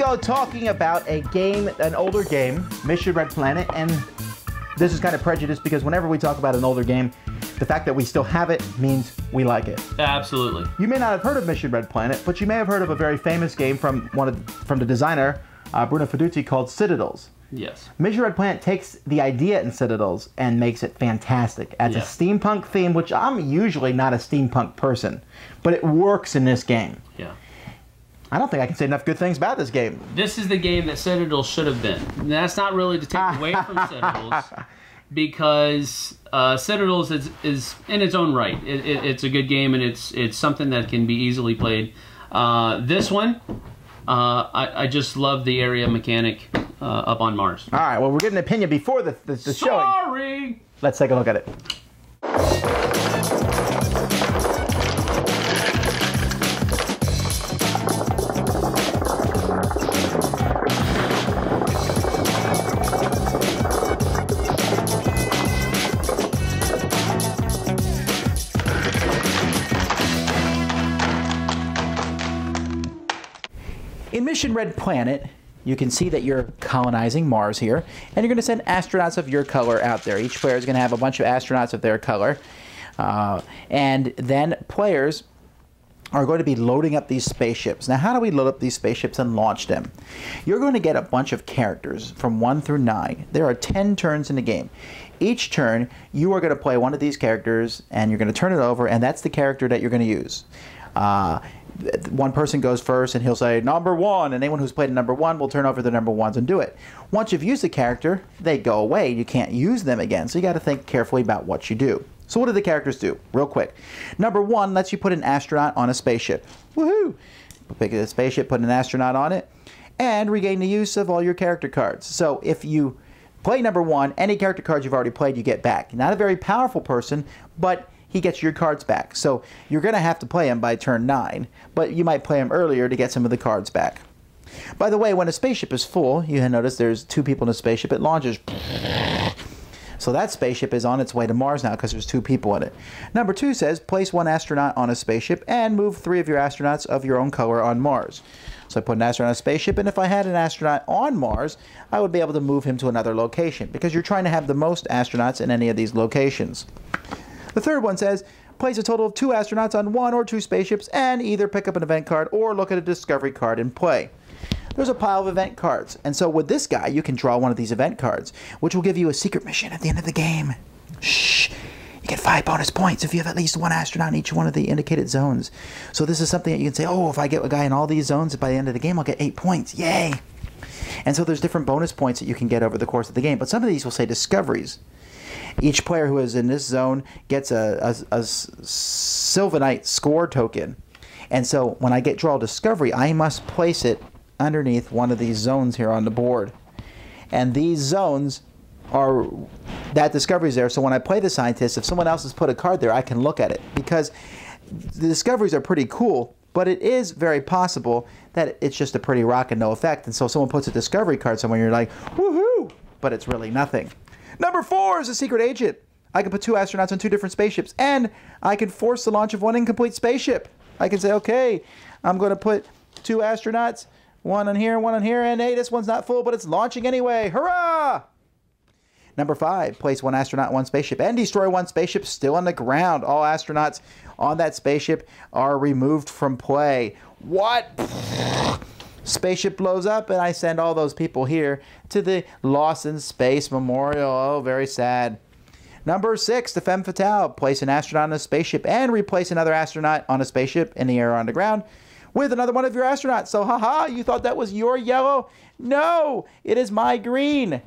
go talking about a game, an older game, Mission Red Planet, and this is kind of prejudiced because whenever we talk about an older game, the fact that we still have it means we like it. Absolutely. You may not have heard of Mission Red Planet, but you may have heard of a very famous game from the designer, Bruno Faidutti, called Citadels. Yes. Mission Red Planet takes the idea in Citadels and makes it fantastic. Adds a steampunk theme, which I'm usually not a steampunk person, but it works in this game. Yeah. I don't think I can say enough good things about this game. This is the game that Citadels should have been. And that's not really to take away from Citadels, because Citadels is in its own right. It's a good game, and it's something that can be easily played. This one, I just love the area mechanic up on Mars. All right, well, we're getting an opinion before the showing. Sorry! Let's take a look at it. In Mission Red Planet, you can see that you're colonizing Mars here, and you're going to send astronauts of your color out there. Each player is going to have a bunch of astronauts of their color, and then players are going to be loading up these spaceships. Now, how do we load up these spaceships and launch them? You're going to get a bunch of characters from 1 through 9. There are 10 turns in the game. Each turn, you are going to play one of these characters, and you're going to turn it over, and that's the character that you're going to use. One person goes first and he'll say number 1, and anyone who's played a number 1 will turn over the number 1s and do it. Once you've used the character, they go away. You can't use them again, so you got to think carefully about what you do. So what do the characters do? Real quick. Number 1 lets you put an astronaut on a spaceship. Woohoo! Pick a spaceship, put an astronaut on it, and regain the use of all your character cards. So if you play number 1, any character cards you've already played you get back. Not a very powerful person, but he gets your cards back. So you're going to have to play him by turn 9, but you might play him earlier to get some of the cards back. By the way, when a spaceship is full, you notice there's 2 people in a spaceship, it launches. So that spaceship is on its way to Mars now because there's 2 people in it. Number 2 says, place 1 astronaut on a spaceship and move 3 of your astronauts of your own color on Mars. So I put an astronaut on a spaceship, and if I had an astronaut on Mars, I would be able to move him to another location because you're trying to have the most astronauts in any of these locations. The third one says, place a total of 2 astronauts on 1 or 2 spaceships and either pick up an event card or look at a discovery card and play. There's a pile of event cards, and so with this guy, you can draw one of these event cards, which will give you a secret mission at the end of the game. Shh! You get 5 bonus points if you have at least 1 astronaut in each one of the indicated zones. So this is something that you can say, oh, if I get a guy in all these zones, by the end of the game, I'll get 8 points. Yay! And so there's different bonus points that you can get over the course of the game, but some of these will say discoveries. Each player who is in this zone gets a Sylvanite score token. And so when I draw a discovery, I must place it underneath one of these zones here on the board. And these zones are, that discovery is there, so when I play the scientist, if someone else has put a card there, I can look at it. Because the discoveries are pretty cool, but it is very possible that it's just a pretty rock and no effect. And so someone puts a discovery card somewhere, and you're like, woohoo! But it's really nothing. Number 4 is a secret agent. I can put 2 astronauts on 2 different spaceships, and I can force the launch of 1 incomplete spaceship. I can say, okay, I'm going to put 2 astronauts, 1 on here, 1 on here, and hey, this one's not full, but it's launching anyway. Hurrah! Number 5, place 1 astronaut on 1 spaceship and destroy 1 spaceship still on the ground. All astronauts on that spaceship are removed from play. What? Spaceship blows up, and I send all those people here to the Lost in Space Memorial. Oh, very sad. Number 6, the Femme Fatale. Place an astronaut on a spaceship and replace another astronaut on a spaceship in the air or on the ground with another one of your astronauts. So, haha, you thought that was your yellow? No, it is my green.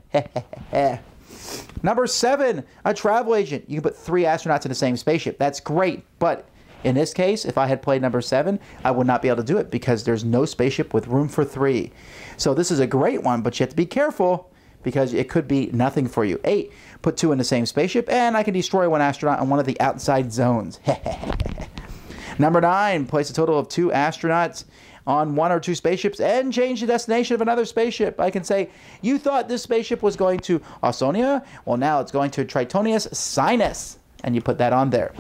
Number 7, a travel agent. You can put 3 astronauts in the same spaceship. That's great, but in this case, if I had played number 7, I would not be able to do it because there's no spaceship with room for 3. So this is a great one, but you have to be careful because it could be nothing for you. 8, put 2 in the same spaceship, and I can destroy 1 astronaut on one of the outside zones. Number 9, place a total of 2 astronauts on 1 or 2 spaceships and change the destination of another spaceship. I can say, you thought this spaceship was going to Ausonia? Well, now it's going to Tritonius Sinus, and you put that on there.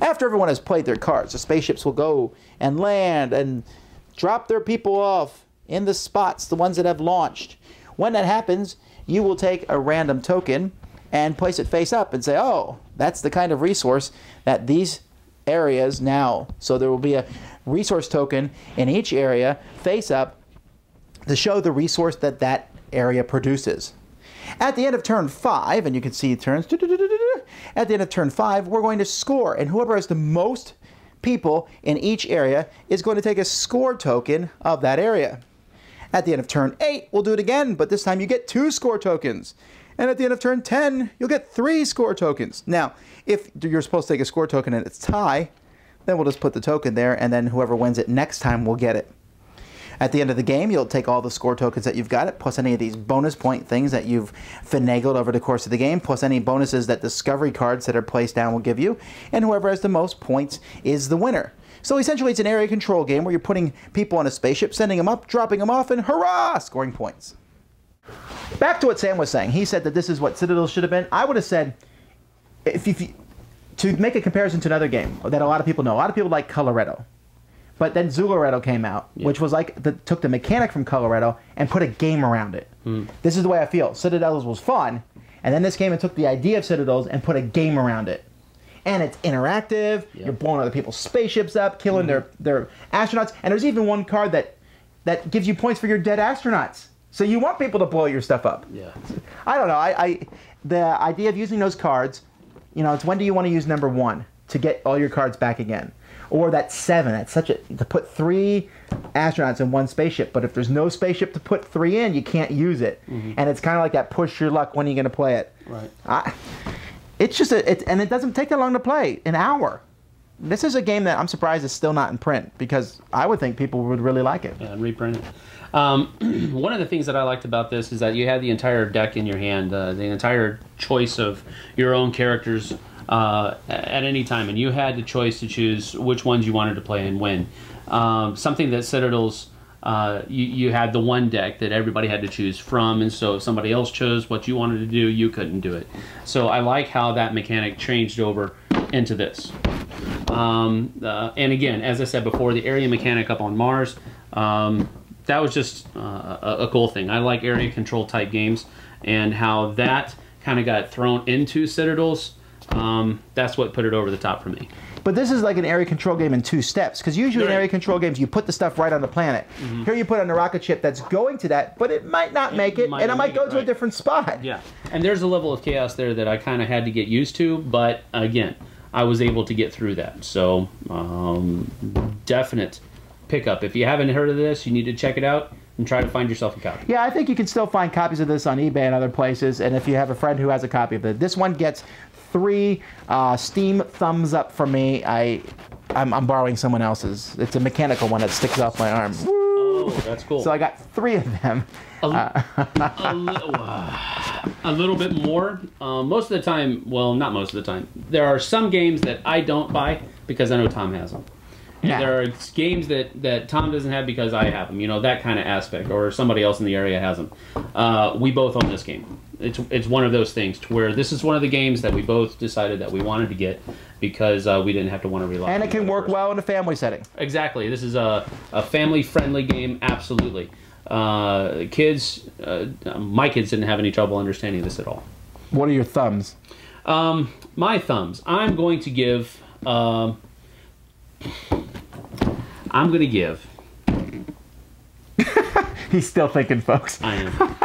After everyone has played their cards, the spaceships will go and land and drop their people off in the spots, the ones that have launched. When that happens, you will take a random token and place it face up and say, oh, that's the kind of resource that these areas now. So there will be a resource token in each area face up to show the resource that that area produces. At the end of turn 5, and you can see turns, at the end of turn 5, we're going to score, and whoever has the most people in each area is going to take a score token of that area. At the end of turn 8, we'll do it again, but this time you get 2 score tokens. And at the end of turn 10, you'll get 3 score tokens. Now, if you're supposed to take a score token and it's tie, then we'll just put the token there, and then whoever wins it next time will get it. At the end of the game, you'll take all the score tokens that you've got it, plus any of these bonus point things that you've finagled over the course of the game, plus any bonuses that discovery cards that are placed down will give you, and whoever has the most points is the winner. So essentially it's an area control game where you're putting people on a spaceship, sending them up, dropping them off, and hurrah, scoring points. Back to what Sam was saying. He said that this is what Citadel should have been. I would have said, to make a comparison to another game that a lot of people know, a lot of people like Coloretto. But then Zooloretto came out, which was like, took the mechanic from Coloretto and put a game around it. This is the way I feel. Citadels was fun, and then this came and took the idea of Citadels and put a game around it. And it's interactive, you're blowing other people's spaceships up, killing their astronauts, and there's even one card that gives you points for your dead astronauts. So you want people to blow your stuff up. Yeah. I don't know, the idea of using those cards, you know, it's when do you want to use number 1 to get all your cards back again? Or that 7, that's to put 3 astronauts in one spaceship, but if there's no spaceship to put 3 in, you can't use it. And it's kind of like that push your luck, when are you going to play it? Right. It's just, and it doesn't take that long to play, an hour. This is a game that I'm surprised is still not in print, because I would think people would really like it. Yeah, and reprint it. One of the things that I liked about this is that you had the entire deck in your hand, the entire choice of your own characters at any time, and you had the choice to choose which ones you wanted to play and when. Something that Citadels, you had the one deck that everybody had to choose from, and so if somebody else chose what you wanted to do, you couldn't do it. So I like how that mechanic changed over into this. And again, as I said before, the area mechanic up on Mars, that was just a cool thing. I like area control type games, and how that kind of got thrown into Citadels. That's what put it over the top for me. But this is like an area control game in 2 steps, because usually in area control games you put the stuff right on the planet. Here you put on a rocket ship that's going to that, but it might not make it, and it might go to a different spot. Yeah, and there's a level of chaos there that I kind of had to get used to, but again, I was able to get through that. So definite pickup. If you haven't heard of this, you need to check it out and try to find yourself a copy. Yeah, I think you can still find copies of this on eBay and other places, and if you have a friend who has a copy of it. This one gets 3 Steam thumbs up from me. I'm borrowing someone else's. It's a mechanical one that sticks off my arm. Woo! Oh, that's cool. So I got 3 of them. A little bit more. Most of the time, well, not most of the time. There are some games that I don't buy because I know Tom has them. And there are games that Tom doesn't have because I have them. You know, that kind of aspect, or somebody else in the area has them. We both own this game. It's one of those things to where this is one of the games that we both decided that we wanted to get because we didn't have to want to rely. And it can work well in a family setting. Exactly. This is a family-friendly game. Absolutely. Kids, my kids didn't have any trouble understanding this at all. What are your thumbs? My thumbs. I'm going to give. He's still thinking, folks. I am.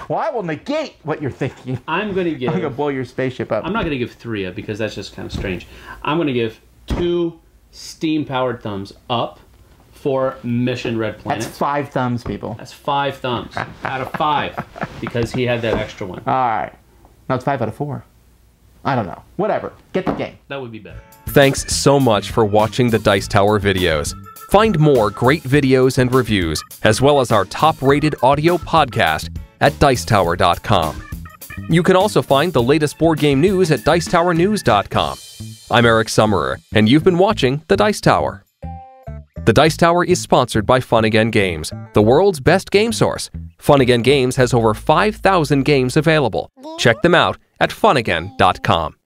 Well, I will negate what you're thinking. I'm going to give... I'm going to blow your spaceship up. I'm not going to give 3 because that's just kind of strange. I'm going to give 2 steam-powered thumbs up for Mission Red Planet. That's 5 thumbs, people. That's 5 thumbs out of 5 because he had that extra one. All right. No, it's 5 out of 4. I don't know. Whatever. Get the game. That would be better. Thanks so much for watching the Dice Tower videos. Find more great videos and reviews, as well as our top-rated audio podcast at Dicetower.com. You can also find the latest board game news at Dicetowernews.com. I'm Eric Summerer, and you've been watching The Dice Tower. The Dice Tower is sponsored by Fun Again Games, the world's best game source. Fun Again Games has over 5,000 games available. Check them out at funagain.com.